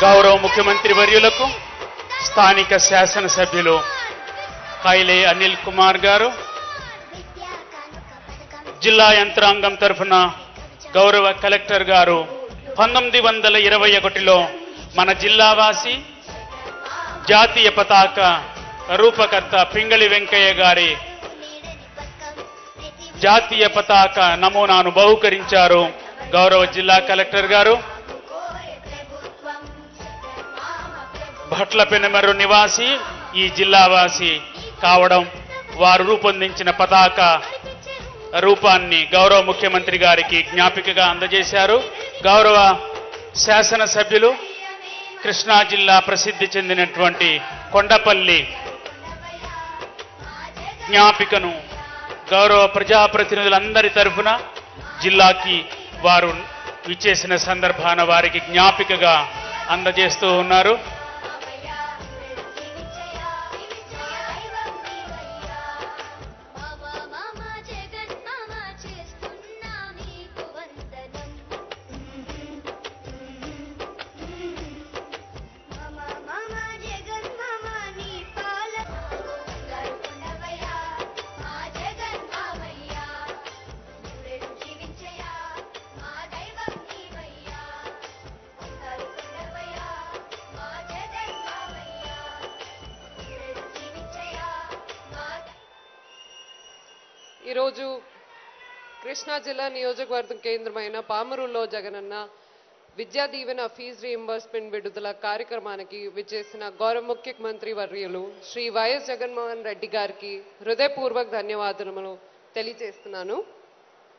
గౌరవ ముఖ్యమంత్రి వర్యులకు స్థానిక శాసనసభ్యులు కైలే అనిల్ కుమార్ గారు, జిల్లా యంత్రాంగం తరఫున గౌరవ కలెక్టర్ గారు 1921లో మన జిల్లావాసి జాతీయ పతాక రూపకర్త పింగళి వెంకయ్య గారి జాతీయ పతాక నమూనాను బహూకరించారు. గౌరవ జిల్లా కలెక్టర్ గారు భట్ల పెనమర్రు నివాసి, ఈ జిల్లావాసి కావడం వారు రూపొందించిన పతాక రూపాన్ని గౌరవ ముఖ్యమంత్రి గారికి జ్ఞాపికగా అందజేశారు. గౌరవ శాసనసభ్యులు కృష్ణా జిల్లా ప్రసిద్ధి చెందినటువంటి కొండపల్లి జ్ఞాపికను గౌరవ ప్రజాప్రతినిధులందరి తరఫున జిల్లాకి వారు విచ్చేసిన సందర్భాన వారికి జ్ఞాపికగా అందజేస్తూ ఉన్నారు. ఈరోజు కృష్ణా జిల్లా నియోజకవర్గం కేంద్రమైన పామరులో జగనన్న విద్యా దీవెన ఫీజు రీయింబర్స్మెంట్ విడుదల కార్యక్రమానికి విచ్చేసిన గౌరవ ముఖ్యమంత్రి వర్యులు శ్రీ వైఎస్ జగన్మోహన్ రెడ్డి గారికి హృదయపూర్వక ధన్యవాదాలు తెలియజేస్తున్నాను.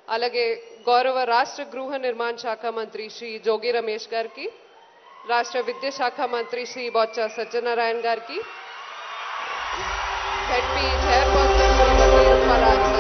అలాగే గౌరవ రాష్ట్ర గృహ నిర్మాణ శాఖ మంత్రి శ్రీ జోగి రమేష్ గారికి, రాష్ట్ర విద్యాశాఖ మంత్రి శ్రీ బొత్స సత్యనారాయణ గారికి, జెడ్పీ చైర్పర్సన్ శ్రీమతి